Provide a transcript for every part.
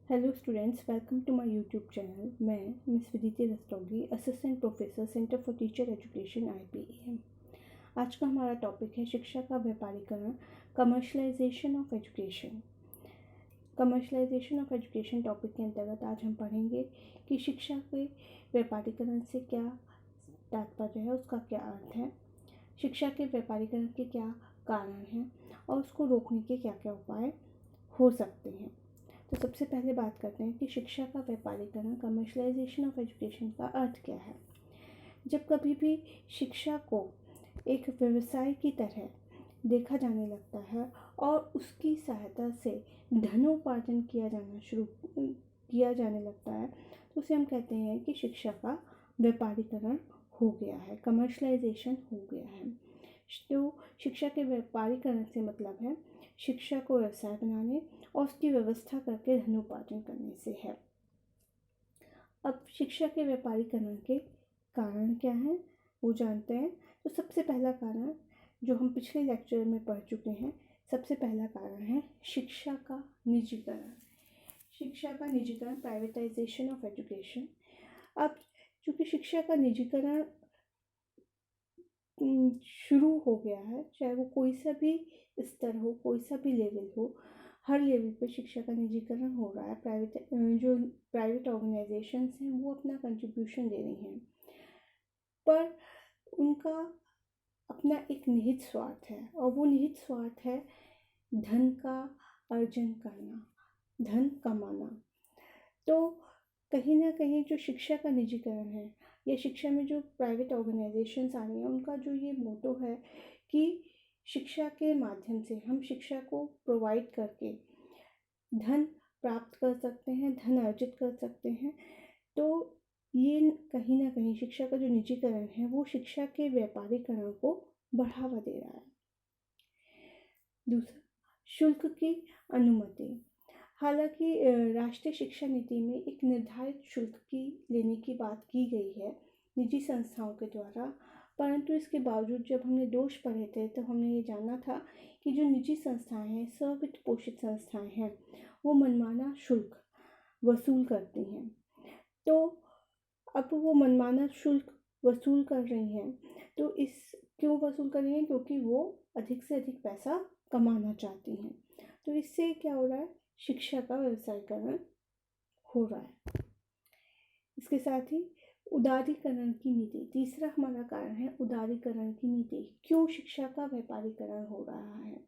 Hello students, welcome to my YouTube channel. मैं miss Viditi Rastogi, assistant professor, centre for teacher education IPAM। आज का हमारा topic है शिक्षा का व्यापारीकरण, commercialisation of education. Commercialisation of education topic के अंतर्गत आज हम पढ़ेंगे कि शिक्षा के व्यापारीकरण से क्या तात्पर्य है, उसका क्या अर्थ है, शिक्षा के व्यापारीकरण के क्या कारण हैं और उसको रोकने के क्या क्या उपाय हो सकते हैं। तो सबसे पहले बात करते हैं कि शिक्षा का व्यापारीकरण, कमर्शलाइजेशन ऑफ एजुकेशन का अर्थ क्या है। जब कभी भी शिक्षा को एक व्यवसाय की तरह देखा जाने लगता है और उसकी सहायता से धनोपार्जन किया जाने लगता है, तो उसे हम कहते हैं कि शिक्षा का व्यापारीकरण हो गया है, कमर्शलाइजेशन हो गया है। तो शिक्षा के व्यापारीकरण से मतलब है शिक्षा को व्यवसाय बनाने और उसकी व्यवस्था करके धनोपार्जन करने से है। अब शिक्षा के व्यापारीकरण के कारण क्या हैं वो जानते हैं। तो सबसे पहला कारण जो हम पिछले लेक्चर में पढ़ चुके हैं, सबसे पहला कारण है शिक्षा का निजीकरण। शिक्षा का निजीकरण, प्राइवेटाइजेशन ऑफ एजुकेशन। अब चूँकि शिक्षा का निजीकरण शुरू हो गया है, चाहे वो कोई सा भी स्तर हो, कोई सा भी लेवल हो, हर लेवल पे शिक्षा का निजीकरण हो रहा है। जो प्राइवेट ऑर्गेनाइजेशंस हैं वो अपना कंट्रीब्यूशन दे रही हैं, पर उनका अपना एक निहित स्वार्थ है और वो निहित स्वार्थ है धन का अर्जन करना, धन कमाना। तो कहीं ना कहीं जो शिक्षा का निजीकरण है या शिक्षा में जो प्राइवेट ऑर्गेनाइजेशंस आ रही हैं, उनका जो ये मोटो है कि शिक्षा के माध्यम से हम शिक्षा को प्रोवाइड करके धन प्राप्त कर सकते हैं, धन अर्जित कर सकते हैं। तो ये कहीं ना कहीं शिक्षा का जो निजीकरण है वो शिक्षा के व्यापारीकरण को बढ़ावा दे रहा है। दूसरा, शुल्क की अनुमति। हालांकि राष्ट्रीय शिक्षा नीति में एक निर्धारित शुल्क की लेने की बात की गई है निजी संस्थाओं के द्वारा, परंतु इसके बावजूद जब हमने दोष पढ़े थे तो हमने ये जाना था कि जो निजी संस्थाएं हैं, स्ववित्त पोषित संस्थाएं हैं, वो मनमाना शुल्क वसूल करती हैं। तो अब वो मनमाना शुल्क वसूल कर रही हैं, तो इस क्यों वसूल कर रही हैं? क्योंकि वो अधिक से अधिक पैसा कमाना चाहती हैं। तो इससे क्या हो रहा है? शिक्षा का व्यवसायीकरण हो रहा है। इसके साथ ही उदारीकरण की नीति, तीसरा हमारा कारण है उदारीकरण की नीति। क्यों शिक्षा का व्यापारीकरण हो रहा है?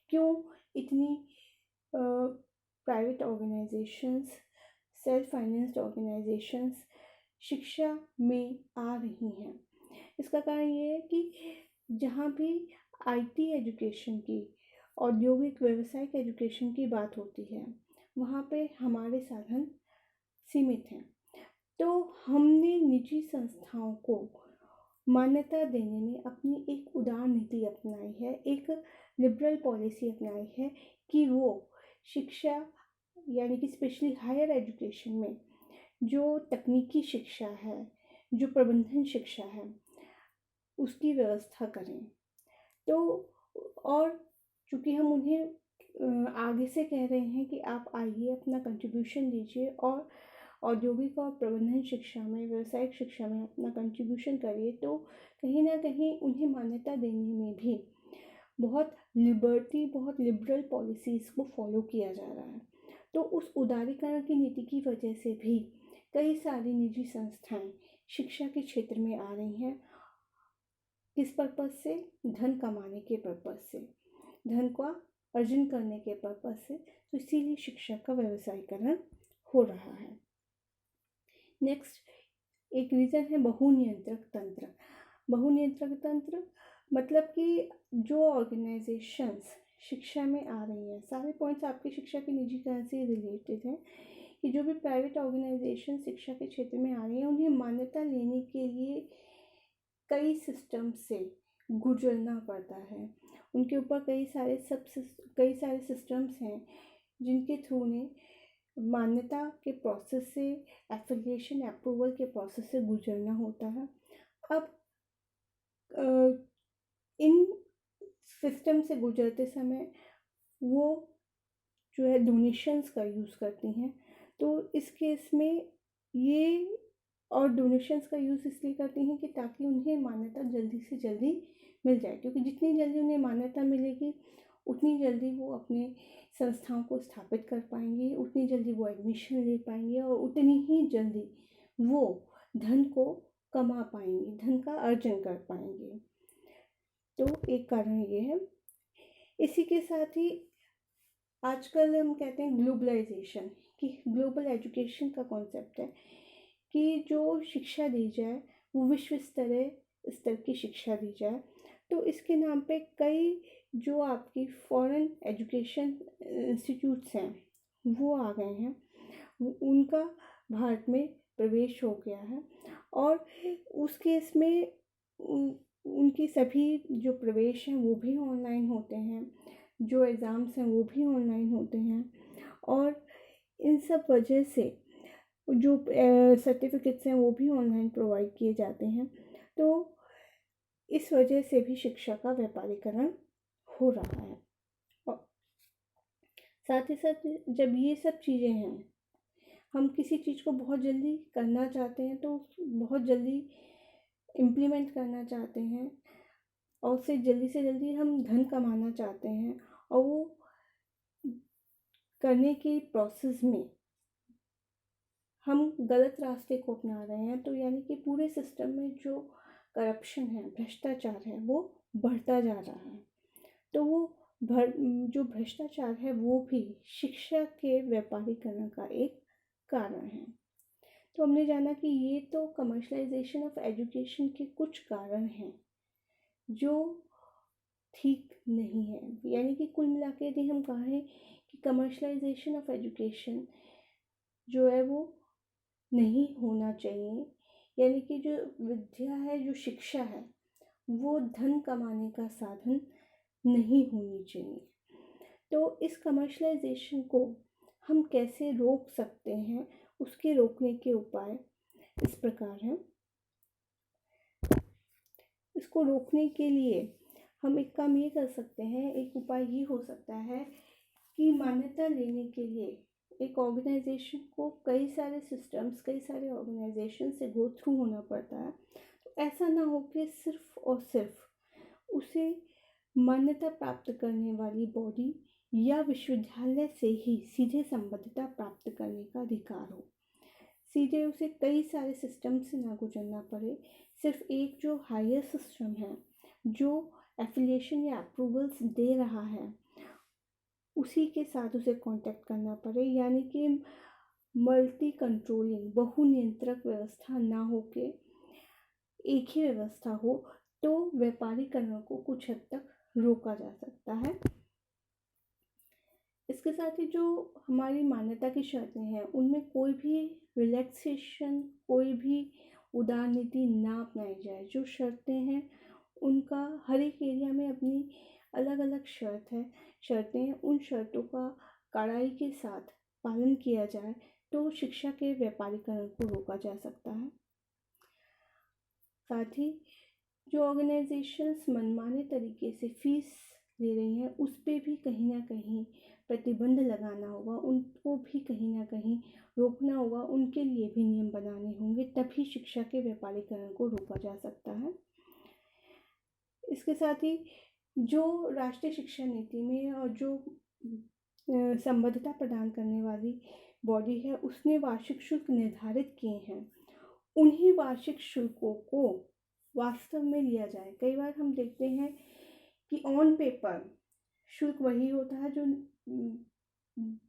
क्यों इतनी private organisations, self financed organisations शिक्षा में आ रही हैं? इसका कारण ये है कि जहाँ भी IT एजुकेशन की, औद्योगिक व्यावसायिक एजुकेशन की बात होती है, वहाँ पे हमारे साधन सीमित हैं। तो हमने निजी संस्थाओं को मान्यता देने में अपनी एक उदार नीति अपनाई है, एक लिबरल पॉलिसी अपनाई है कि वो शिक्षा यानी कि स्पेशली हायर एजुकेशन में जो तकनीकी शिक्षा है, जो प्रबंधन शिक्षा है, उसकी व्यवस्था करें। तो और चूँकि हम उन्हें आगे से कह रहे हैं कि आप आइए, अपना कंट्रीब्यूशन दीजिए और औद्योगिक और प्रबंधन शिक्षा में, व्यावसायिक शिक्षा में अपना कंट्रीब्यूशन करिए, तो कहीं ना कहीं उन्हें मान्यता देने में भी बहुत लिबरल पॉलिसीज़ को फॉलो किया जा रहा है। तो उस उदारीकरण की नीति की वजह से भी कई सारी निजी संस्थाएं शिक्षा के क्षेत्र में आ रही हैं। किस पर्पज़ से? धन कमाने के पर्पज़ से, धन का अर्जन करने के पर्पज़ से। तो इसीलिए शिक्षा का व्यवसायीकरण हो रहा है। नेक्स्ट एक रीज़न है बहुनियंत्रक तंत्र। बहुनियंत्रक तंत्र मतलब कि जो ऑर्गेनाइजेशंस शिक्षा में आ रही हैं, सारे पॉइंट्स आपके शिक्षा के निजीकरण से रिलेटेड हैं कि जो भी प्राइवेट ऑर्गेनाइजेशन शिक्षा के क्षेत्र में आ रही हैं, उन्हें मान्यता लेने के लिए कई सिस्टम से गुजरना पड़ता है। उनके ऊपर कई सारे सिस्टम्स हैं जिनके थ्रू उन्हें मान्यता के प्रोसेस से, एफिलिएशन अप्रूवल के प्रोसेस से गुजरना होता है। अब इन सिस्टम से गुजरते समय वो जो है डोनेशंस का यूज़ करती हैं। तो इस केस में ये और डोनेशंस का यूज़ इसलिए करते हैं कि ताकि उन्हें मान्यता जल्दी से जल्दी मिल जाए, क्योंकि जितनी जल्दी उन्हें मान्यता मिलेगी उतनी जल्दी वो अपने संस्थाओं को स्थापित कर पाएंगे, उतनी जल्दी वो एडमिशन ले पाएंगे और उतनी ही जल्दी वो धन को कमा पाएंगे, धन का अर्जन कर पाएंगे। तो एक कारण ये है। इसी के साथ ही आजकल हम कहते हैं ग्लोबलाइजेशन, कि ग्लोबल एजुकेशन का कॉन्सेप्ट है कि जो शिक्षा दी जाए वो विश्व स्तर की शिक्षा दी जाए। तो इसके नाम पे कई जो आपकी फॉरेन एजुकेशन इंस्टीट्यूट्स हैं वो आ गए हैं, उनका भारत में प्रवेश हो गया है और उस केस में उनकी सभी जो प्रवेश हैं वो भी ऑनलाइन होते हैं, जो एग्ज़ाम्स हैं वो भी ऑनलाइन होते हैं और इन सब वजह से जो सर्टिफिकेट्स हैं वो भी ऑनलाइन प्रोवाइड किए जाते हैं। तो इस वजह से भी शिक्षा का व्यापारीकरण हो रहा है। और साथ ही साथ जब ये सब चीज़ें हैं, हम किसी चीज़ को बहुत जल्दी करना चाहते हैं तो बहुत जल्दी इम्प्लीमेंट करना चाहते हैं और उससे जल्दी से जल्दी हम धन कमाना चाहते हैं और वो करने की प्रोसेस में हम गलत रास्ते को अपना रहे हैं, तो यानी कि पूरे सिस्टम में जो करप्शन है, भ्रष्टाचार है, वो बढ़ता जा रहा है। तो वो जो भ्रष्टाचार है वो भी शिक्षा के व्यापारीकरण का एक कारण है। तो हमने जाना कि ये तो कमर्शलाइजेशन ऑफ एजुकेशन के कुछ कारण हैं जो ठीक नहीं है। यानी कि कुल मिला के यदि हम कहें कि कमर्शलाइजेशन ऑफ एजुकेशन जो है वो नहीं होना चाहिए, यानी कि जो विद्या है, जो शिक्षा है, वो धन कमाने का साधन नहीं होनी चाहिए। तो इस कमर्शलाइजेशन को हम कैसे रोक सकते हैं, उसके रोकने के उपाय इस प्रकार हैं। इसको रोकने के लिए हम एक काम ये कर सकते हैं, एक उपाय ये हो सकता है कि मान्यता लेने के लिए एक ऑर्गेनाइजेशन को कई सारे सिस्टम्स, कई सारे ऑर्गेनाइजेशन से गो थ्रू होना पड़ता है। तो ऐसा ना हो कि सिर्फ और सिर्फ उसे मान्यता प्राप्त करने वाली बॉडी या विश्वविद्यालय से ही सीधे संबद्धता प्राप्त करने का अधिकार हो, सीधे उसे कई सारे सिस्टम से ना गुजरना पड़े, सिर्फ एक जो हायर सिस्टम है जो एफिलिएशन या अप्रूवल्स दे रहा है उसी के साथ उसे कांटेक्ट करना पड़े। यानी कि मल्टी कंट्रोलिंग, बहु नियंत्रक व्यवस्था ना हो के एक ही व्यवस्था हो, तो व्यापारीकरण को कुछ हद तक रोका जा सकता है। इसके साथ ही जो हमारी मान्यता की शर्तें हैं उनमें कोई भी रिलैक्सेशन, कोई भी उदार नीति ना अपनाई जाए। जो शर्तें हैं उनका हर एक एरिया में अपनी अलग अलग शर्तें हैं, उन शर्तों का कड़ाई के साथ पालन किया जाए तो शिक्षा के व्यापारीकरण को रोका जा सकता है। साथ ही जो ऑर्गेनाइजेशंस मनमाने तरीके से फीस ले रही हैं उस पर भी कहीं ना कहीं प्रतिबंध लगाना होगा, उनको भी कहीं ना कहीं रोकना होगा, उनके लिए भी नियम बनाने होंगे, तभी शिक्षा के व्यापारीकरण को रोका जा सकता है। इसके साथ ही जो राष्ट्रीय शिक्षा नीति में और जो संबद्धता प्रदान करने वाली बॉडी है उसने वार्षिक शुल्क निर्धारित किए हैं, उन्हीं वार्षिक शुल्कों को वास्तव में लिया जाए। कई बार हम देखते हैं कि ऑन पेपर शुल्क वही होता है जो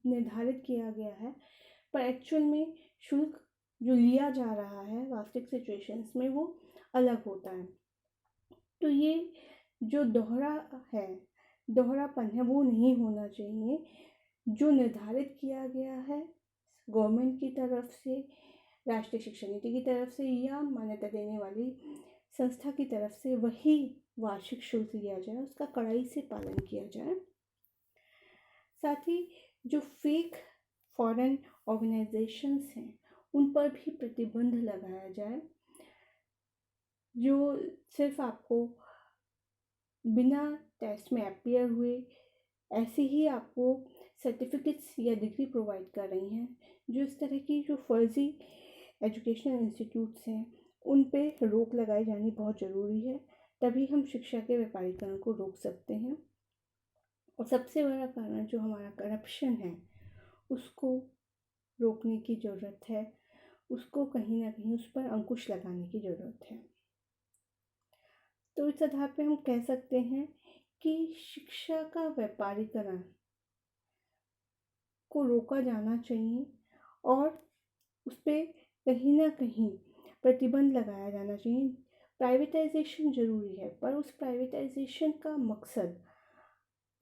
निर्धारित किया गया है, पर एक्चुअल में शुल्क जो लिया जा रहा है वास्तविक सिचुएशंस में वो अलग होता है। तो ये जो दोहरापन है वो नहीं होना चाहिए। जो निर्धारित किया गया है गवर्नमेंट की तरफ से, राष्ट्रीय शिक्षा नीति की तरफ से या मान्यता देने वाली संस्था की तरफ से, वही वार्षिक शुल्क लिया जाए, उसका कड़ाई से पालन किया जाए। साथ ही जो फेक फॉरेन ऑर्गेनाइजेशंस हैं उन पर भी प्रतिबंध लगाया जाए, जो सिर्फ आपको बिना टेस्ट में अपीयर हुए ऐसे ही आपको सर्टिफिकेट्स या डिग्री प्रोवाइड कर रही हैं, जो इस तरह की जो फर्जी एजुकेशनल इंस्टीट्यूट्स हैं उन पे रोक लगाई जानी बहुत ज़रूरी है। तभी हम शिक्षा के व्यापारीकरण को रोक सकते हैं। और सबसे बड़ा कारण जो हमारा करप्शन है उसको रोकने की ज़रूरत है, उसको कहीं ना कहीं उस पर अंकुश लगाने की ज़रूरत है। तो इस आधार पे हम कह सकते हैं कि शिक्षा का व्यापारीकरण को रोका जाना चाहिए और उस पर कहीं ना कहीं प्रतिबंध लगाया जाना चाहिए। प्राइवेटाइजेशन ज़रूरी है, पर उस प्राइवेटाइजेशन का मकसद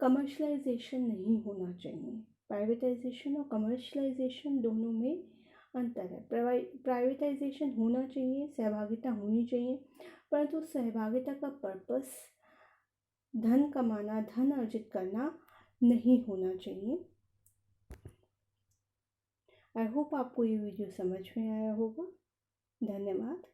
कमर्शलाइजेशन नहीं होना चाहिए। प्राइवेटाइजेशन और कमर्शलाइजेशन दोनों में अंतर है। प्राइवेटाइजेशन होना चाहिए, सहभागिता होनी चाहिए, परंतु सहभागिता का पर्पस धन कमाना, धन अर्जित करना नहीं होना चाहिए। आई होप आपको ये वीडियो समझ में आया होगा। धन्यवाद।